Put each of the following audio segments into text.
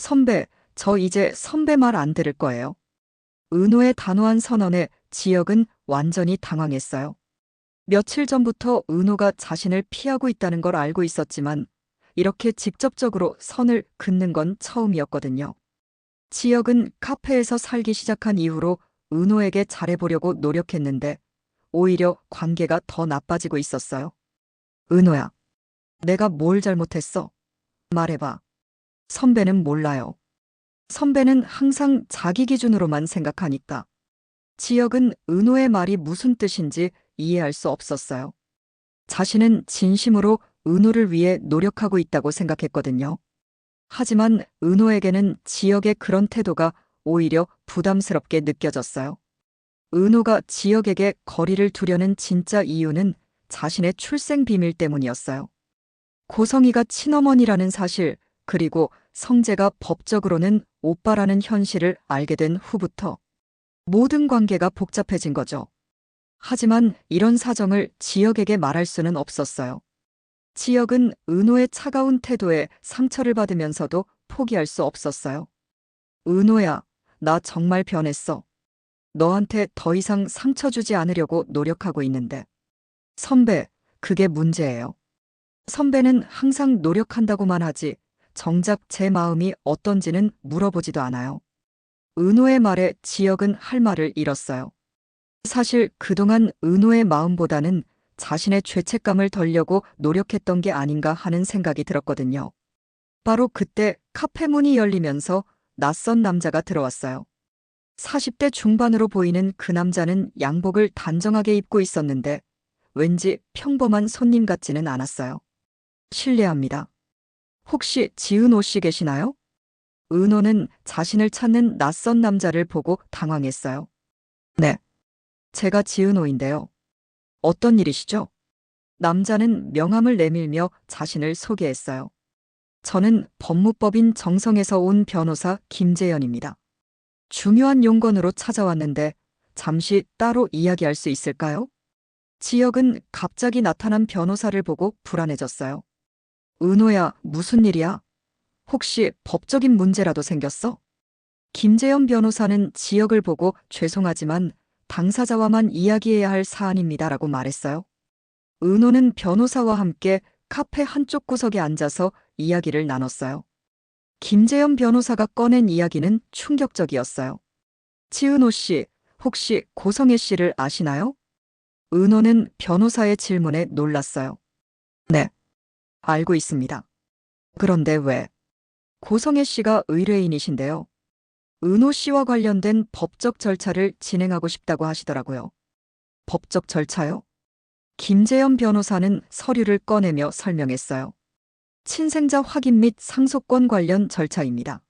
선배, 저 이제 선배 말 안 들을 거예요. 은호의 단호한 선언에 지혁은 완전히 당황했어요. 며칠 전부터 은호가 자신을 피하고 있다는 걸 알고 있었지만 이렇게 직접적으로 선을 긋는 건 처음이었거든요. 지혁은 카페에서 살기 시작한 이후로 은호에게 잘해보려고 노력했는데 오히려 관계가 더 나빠지고 있었어요. 은호야, 내가 뭘 잘못했어? 말해봐. 선배는 몰라요. 선배는 항상 자기 기준으로만 생각하니까. 지혁은 은호의 말이 무슨 뜻인지 이해할 수 없었어요. 자신은 진심으로 은호를 위해 노력하고 있다고 생각했거든요. 하지만 은호에게는 지혁의 그런 태도가 오히려 부담스럽게 느껴졌어요. 은호가 지혁에게 거리를 두려는 진짜 이유는 자신의 출생 비밀 때문이었어요. 고성이가 친어머니라는 사실, 그리고 성재가 법적으로는 오빠라는 현실을 알게 된 후부터 모든 관계가 복잡해진 거죠. 하지만 이런 사정을 지혁에게 말할 수는 없었어요. 지혁은 은호의 차가운 태도에 상처를 받으면서도 포기할 수 없었어요. 은호야, 나 정말 변했어. 너한테 더 이상 상처 주지 않으려고 노력하고 있는데. 선배, 그게 문제예요. 선배는 항상 노력한다고만 하지, 정작 제 마음이 어떤지는 물어보지도 않아요. 은호의 말에 지혁은 할 말을 잃었어요. 사실 그동안 은호의 마음보다는 자신의 죄책감을 덜려고 노력했던 게 아닌가 하는 생각이 들었거든요. 바로 그때 카페 문이 열리면서 낯선 남자가 들어왔어요. 40대 중반으로 보이는 그 남자는 양복을 단정하게 입고 있었는데 왠지 평범한 손님 같지는 않았어요. 실례합니다. 혹시 지은호 씨 계시나요? 은호는 자신을 찾는 낯선 남자를 보고 당황했어요. 네, 제가 지은호인데요. 어떤 일이시죠? 남자는 명함을 내밀며 자신을 소개했어요. 저는 법무법인 정성에서 온 변호사 김재현입니다. 중요한 용건으로 찾아왔는데 잠시 따로 이야기할 수 있을까요? 지혁은 갑자기 나타난 변호사를 보고 불안해졌어요. 은호야, 무슨 일이야? 혹시 법적인 문제라도 생겼어? 김재현 변호사는 지혁을 보고 죄송하지만 당사자와만 이야기해야 할 사안입니다라고 말했어요. 은호는 변호사와 함께 카페 한쪽 구석에 앉아서 이야기를 나눴어요. 김재현 변호사가 꺼낸 이야기는 충격적이었어요. 지은호 씨, 혹시 고성애 씨를 아시나요? 은호는 변호사의 질문에 놀랐어요. 네, 알고 있습니다. 그런데 왜? 고성애 씨가 의뢰인이신데요. 은호 씨와 관련된 법적 절차를 진행하고 싶다고 하시더라고요. 법적 절차요? 김재현 변호사는 서류를 꺼내며 설명했어요. 친생자 확인 및 상속권 관련 절차입니다.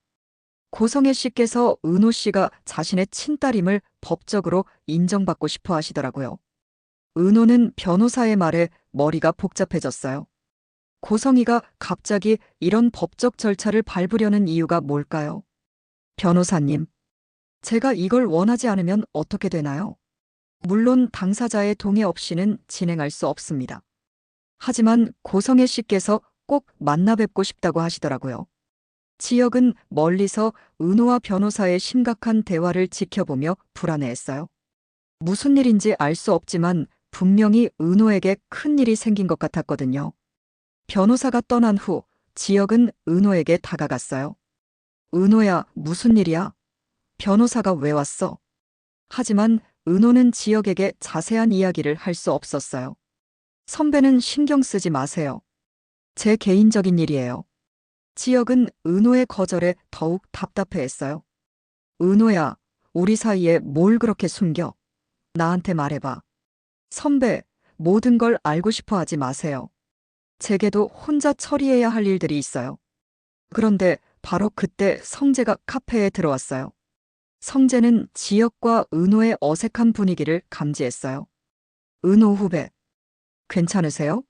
고성애 씨께서 은호 씨가 자신의 친딸임을 법적으로 인정받고 싶어 하시더라고요. 은호는 변호사의 말에 머리가 복잡해졌어요. 고성이가 갑자기 이런 법적 절차를 밟으려는 이유가 뭘까요? 변호사님, 제가 이걸 원하지 않으면 어떻게 되나요? 물론 당사자의 동의 없이는 진행할 수 없습니다. 하지만 고성애 씨께서 꼭 만나 뵙고 싶다고 하시더라고요. 지혁은 멀리서 은호와 변호사의 심각한 대화를 지켜보며 불안해했어요. 무슨 일인지 알 수 없지만 분명히 은호에게 큰 일이 생긴 것 같았거든요. 변호사가 떠난 후 지혁은 은호에게 다가갔어요. 은호야, 무슨 일이야? 변호사가 왜 왔어? 하지만 은호는 지혁에게 자세한 이야기를 할 수 없었어요. 선배는 신경 쓰지 마세요. 제 개인적인 일이에요. 지혁은 은호의 거절에 더욱 답답해했어요. 은호야, 우리 사이에 뭘 그렇게 숨겨? 나한테 말해봐. 선배, 모든 걸 알고 싶어 하지 마세요. 제게도 혼자 처리해야 할 일들이 있어요. 그런데 바로 그때 성재가 카페에 들어왔어요. 성재는 지혁과 은호의 어색한 분위기를 감지했어요. 은호 후배, 괜찮으세요?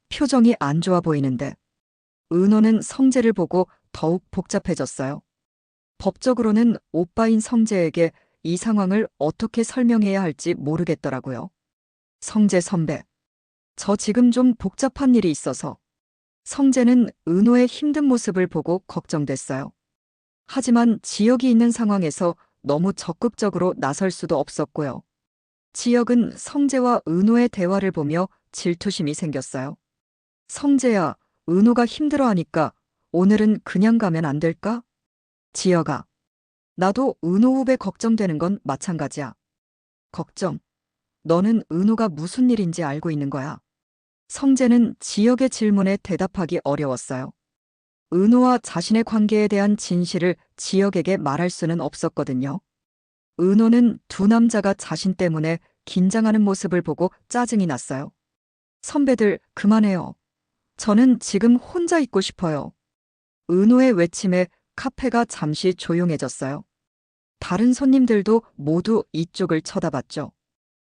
표정이 안 좋아 보이는데. 은호는 성재를 보고 더욱 복잡해졌어요. 법적으로는 오빠인 성재에게 이 상황을 어떻게 설명해야 할지 모르겠더라고요. 성재 선배, 저 지금 좀 복잡한 일이 있어서. 성재는 은호의 힘든 모습을 보고 걱정됐어요. 하지만 지역이 있는 상황에서 너무 적극적으로 나설 수도 없었고요. 지역은 성재와 은호의 대화를 보며 질투심이 생겼어요. 성재야, 은호가 힘들어하니까 오늘은 그냥 가면 안 될까? 지역아, 나도 은호 후배 걱정되는 건 마찬가지야. 걱정. 너는 은호가 무슨 일인지 알고 있는 거야. 성재는 지역의 질문에 대답하기 어려웠어요. 은호와 자신의 관계에 대한 진실을 지역에게 말할 수는 없었거든요. 은호는 두 남자가 자신 때문에 긴장하는 모습을 보고 짜증이 났어요. 선배들, 그만해요. 저는 지금 혼자 있고 싶어요. 은호의 외침에 카페가 잠시 조용해졌어요. 다른 손님들도 모두 이쪽을 쳐다봤죠.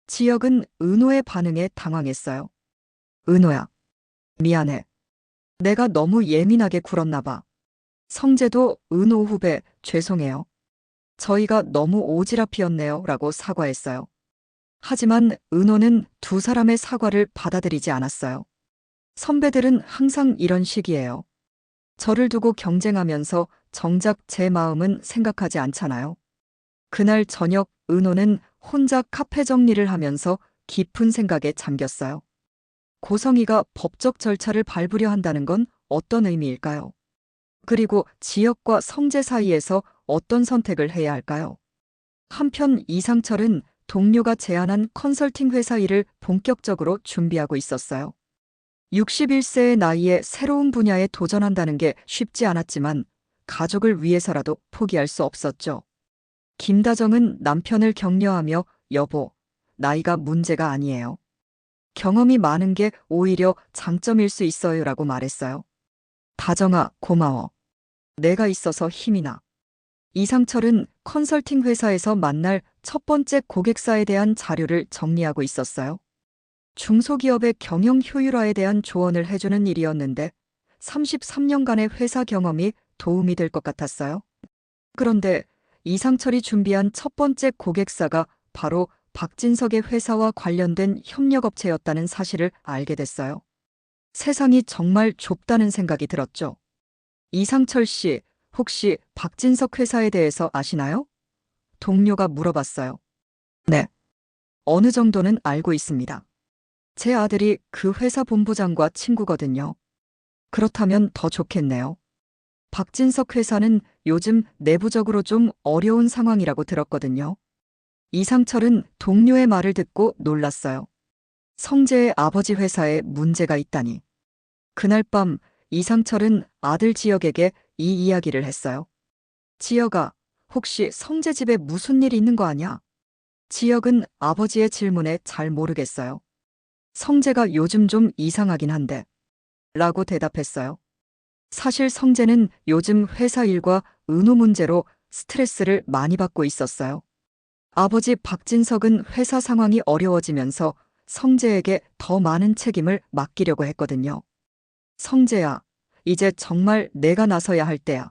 지역은 은호의 반응에 당황했어요. 은호야, 미안해. 내가 너무 예민하게 굴었나 봐. 성재도 은호 후배, 죄송해요. 저희가 너무 오지랖이었네요. 라고 사과했어요. 하지만 은호는 두 사람의 사과를 받아들이지 않았어요. 선배들은 항상 이런 식이에요. 저를 두고 경쟁하면서 정작 제 마음은 생각하지 않잖아요. 그날 저녁 은호는 혼자 카페 정리를 하면서 깊은 생각에 잠겼어요. 고성이가 법적 절차를 밟으려 한다는 건 어떤 의미일까요? 그리고 지역과 성재 사이에서 어떤 선택을 해야 할까요? 한편 이상철은 동료가 제안한 컨설팅 회사 일을 본격적으로 준비하고 있었어요. 61세의 나이에 새로운 분야에 도전한다는 게 쉽지 않았지만 가족을 위해서라도 포기할 수 없었죠. 김다정은 남편을 격려하며 여보, 나이가 문제가 아니에요. 경험이 많은 게 오히려 장점일 수 있어요라고 말했어요. 다정아, 고마워. 내가 있어서 힘이 나. 이상철은 컨설팅 회사에서 만날 첫 번째 고객사에 대한 자료를 정리하고 있었어요. 중소기업의 경영 효율화에 대한 조언을 해주는 일이었는데 33년간의 회사 경험이 도움이 될 것 같았어요. 그런데 이상철이 준비한 첫 번째 고객사가 바로 박진석의 회사와 관련된 협력업체였다는 사실을 알게 됐어요. 세상이 정말 좁다는 생각이 들었죠. 이상철 씨, 혹시 박진석 회사에 대해서 아시나요? 동료가 물어봤어요. 네. 어느 정도는 알고 있습니다. 제 아들이 그 회사 본부장과 친구거든요. 그렇다면 더 좋겠네요. 박진석 회사는 요즘 내부적으로 좀 어려운 상황이라고 들었거든요. 이상철은 동료의 말을 듣고 놀랐어요. 성재의 아버지 회사에 문제가 있다니. 그날 밤 이상철은 아들 지역에게 이 이야기를 했어요. 지역아, 혹시 성재 집에 무슨 일 있는 거 아냐? 지역은 아버지의 질문에 잘 모르겠어요. 성재가 요즘 좀 이상하긴 한데. 라고 대답했어요. 사실 성재는 요즘 회사 일과 은호 문제로 스트레스를 많이 받고 있었어요. 아버지 박진석은 회사 상황이 어려워지면서 성재에게 더 많은 책임을 맡기려고 했거든요. 성재야, 이제 정말 내가 나서야 할 때야.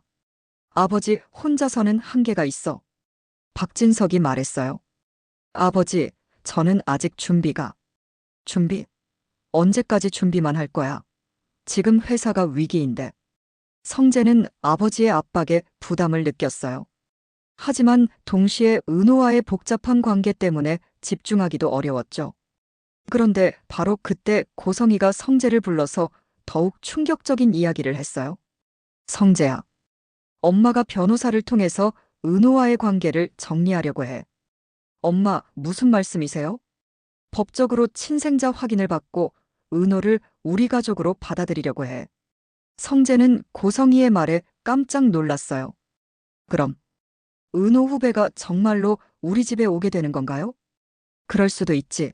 아버지 혼자서는 한계가 있어. 박진석이 말했어요. 아버지, 저는 아직 준비? 언제까지 준비만 할 거야? 지금 회사가 위기인데. 성재는 아버지의 압박에 부담을 느꼈어요. 하지만 동시에 은호와의 복잡한 관계 때문에 집중하기도 어려웠죠. 그런데 바로 그때 고성이가 성재를 불러서 더욱 충격적인 이야기를 했어요. 성재야, 엄마가 변호사를 통해서 은호와의 관계를 정리하려고 해. 엄마, 무슨 말씀이세요? 법적으로 친생자 확인을 받고 은호를 우리 가족으로 받아들이려고 해. 성재는 고성이의 말에 깜짝 놀랐어요. 그럼 은호 후배가 정말로 우리 집에 오게 되는 건가요? 그럴 수도 있지.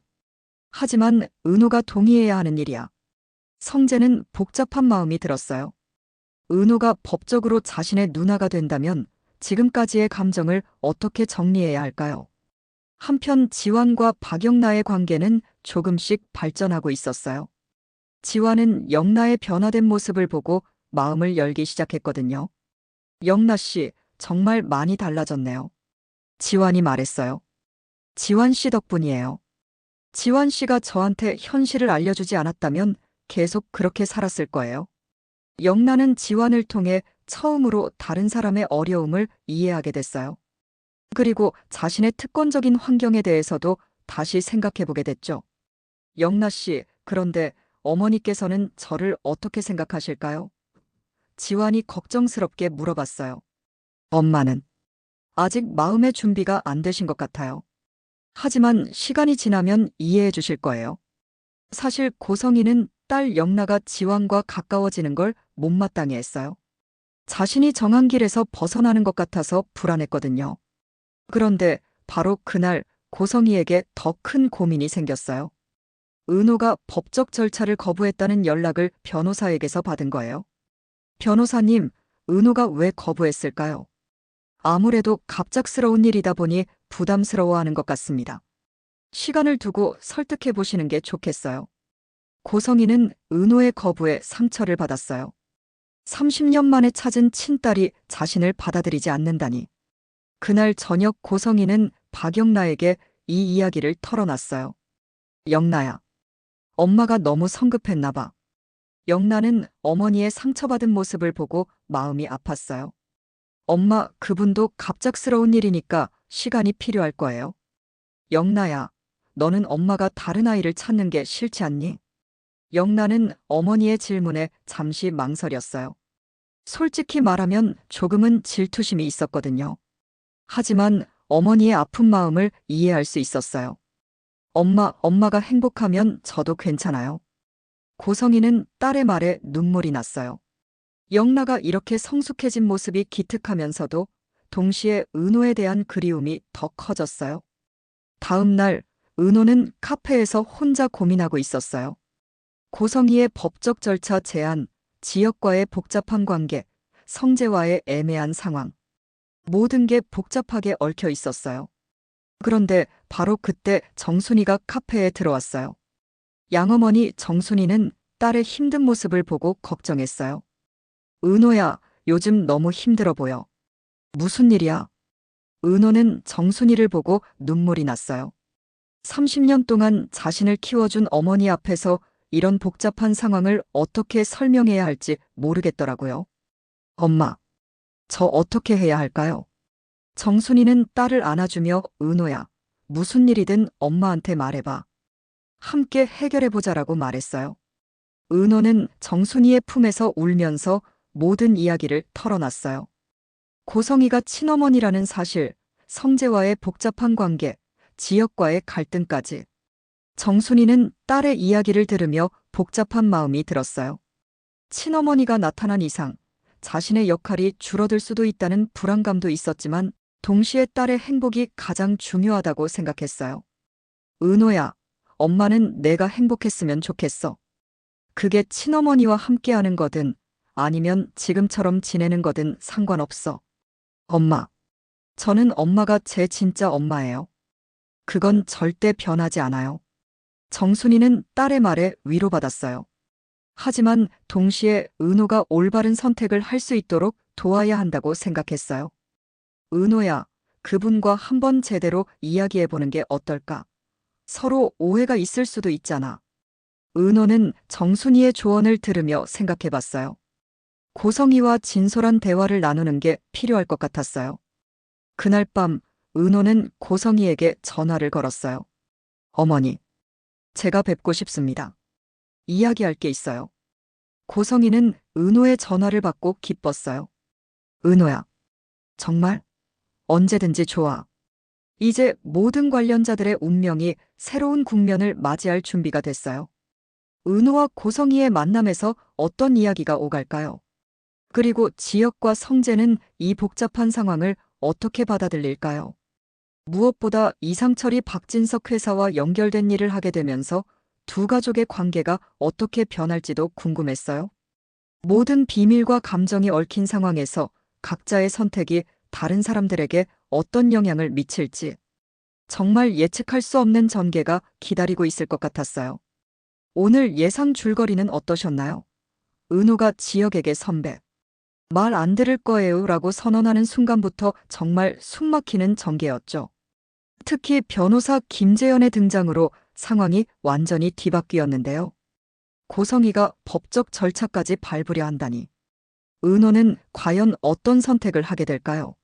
하지만 은호가 동의해야 하는 일이야. 성재는 복잡한 마음이 들었어요. 은호가 법적으로 자신의 누나가 된다면 지금까지의 감정을 어떻게 정리해야 할까요? 한편 지환과 박영나의 관계는 조금씩 발전하고 있었어요. 지환은 영나의 변화된 모습을 보고 마음을 열기 시작했거든요. 영나 씨, 정말 많이 달라졌네요. 지환이 말했어요. 지환 씨 덕분이에요. 지환 씨가 저한테 현실을 알려주지 않았다면 계속 그렇게 살았을 거예요. 영란은 지환을 통해 처음으로 다른 사람의 어려움을 이해하게 됐어요. 그리고 자신의 특권적인 환경에 대해서도 다시 생각해 보게 됐죠. 영나 씨, 그런데 어머니께서는 저를 어떻게 생각하실까요? 지환이 걱정스럽게 물어봤어요. 엄마는 아직 마음의 준비가 안 되신 것 같아요. 하지만 시간이 지나면 이해해 주실 거예요. 사실 고성이는 딸 영나가 지환과 가까워지는 걸 못마땅해 했어요. 자신이 정한 길에서 벗어나는 것 같아서 불안했거든요. 그런데 바로 그날 고성이에게 더 큰 고민이 생겼어요. 은호가 법적 절차를 거부했다는 연락을 변호사에게서 받은 거예요. 변호사님, 은호가 왜 거부했을까요? 아무래도 갑작스러운 일이다 보니 부담스러워하는 것 같습니다. 시간을 두고 설득해 보시는 게 좋겠어요. 고성이는 은호의 거부에 상처를 받았어요. 30년 만에 찾은 친딸이 자신을 받아들이지 않는다니. 그날 저녁 고성이는 박영나에게 이 이야기를 털어놨어요. 영나야, 엄마가 너무 성급했나 봐. 영나는 어머니의 상처받은 모습을 보고 마음이 아팠어요. 엄마, 그분도 갑작스러운 일이니까 시간이 필요할 거예요. 영나야, 너는 엄마가 다른 아이를 찾는 게 싫지 않니? 영나는 어머니의 질문에 잠시 망설였어요. 솔직히 말하면 조금은 질투심이 있었거든요. 하지만 어머니의 아픈 마음을 이해할 수 있었어요. 엄마가 행복하면 저도 괜찮아요. 고성이는 딸의 말에 눈물이 났어요. 영나가 이렇게 성숙해진 모습이 기특하면서도 동시에 은호에 대한 그리움이 더 커졌어요. 다음 날 은호는 카페에서 혼자 고민하고 있었어요. 고성이의 법적 절차 제한, 지역과의 복잡한 관계, 성재와의 애매한 상황. 모든 게 복잡하게 얽혀 있었어요. 그런데 바로 그때 정순이가 카페에 들어왔어요. 양어머니 정순이는 딸의 힘든 모습을 보고 걱정했어요. 은호야, 요즘 너무 힘들어 보여. 무슨 일이야? 은호는 정순이를 보고 눈물이 났어요. 30년 동안 자신을 키워준 어머니 앞에서 이런 복잡한 상황을 어떻게 설명해야 할지 모르겠더라고요. 엄마, 저 어떻게 해야 할까요? 정순이는 딸을 안아주며 은호야, 무슨 일이든 엄마한테 말해봐. 함께 해결해보자라고 말했어요. 은호는 정순이의 품에서 울면서 모든 이야기를 털어놨어요. 고성이가 친어머니라는 사실, 성재와의 복잡한 관계, 지역과의 갈등까지. 정순이는 딸의 이야기를 들으며 복잡한 마음이 들었어요. 친어머니가 나타난 이상 자신의 역할이 줄어들 수도 있다는 불안감도 있었지만 동시에 딸의 행복이 가장 중요하다고 생각했어요. 은호야, 엄마는 내가 행복했으면 좋겠어. 그게 친어머니와 함께하는 거든 아니면 지금처럼 지내는 거든 상관없어. 엄마, 저는 엄마가 제 진짜 엄마예요. 그건 절대 변하지 않아요. 정순이는 딸의 말에 위로받았어요. 하지만 동시에 은호가 올바른 선택을 할 수 있도록 도와야 한다고 생각했어요. 은호야, 그분과 한번 제대로 이야기해보는 게 어떨까? 서로 오해가 있을 수도 있잖아. 은호는 정순이의 조언을 들으며 생각해봤어요. 고성이와 진솔한 대화를 나누는 게 필요할 것 같았어요. 그날 밤 은호는 고성이에게 전화를 걸었어요. 어머니, 제가 뵙고 싶습니다. 이야기할 게 있어요. 고성이는 은호의 전화를 받고 기뻤어요. 은호야, 정말? 언제든지 좋아. 이제 모든 관련자들의 운명이 새로운 국면을 맞이할 준비가 됐어요. 은호와 고성이의 만남에서 어떤 이야기가 오갈까요? 그리고 지역과 성재는 이 복잡한 상황을 어떻게 받아들일까요? 무엇보다 이상철이 박진석 회사와 연결된 일을 하게 되면서 두 가족의 관계가 어떻게 변할지도 궁금했어요. 모든 비밀과 감정이 얽힌 상황에서 각자의 선택이 다른 사람들에게 어떤 영향을 미칠지 정말 예측할 수 없는 전개가 기다리고 있을 것 같았어요. 오늘 예상 줄거리는 어떠셨나요? 은호가 지역에게 선배. 말 안 들을 거예요 라고 선언하는 순간부터 정말 숨막히는 전개였죠. 특히 변호사 김재현의 등장으로 상황이 완전히 뒤바뀌었는데요. 고성희가 법적 절차까지 밟으려 한다니. 은호는 과연 어떤 선택을 하게 될까요?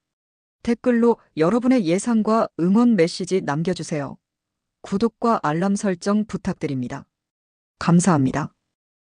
댓글로 여러분의 예상과 응원 메시지 남겨주세요. 구독과 알람 설정 부탁드립니다. 감사합니다.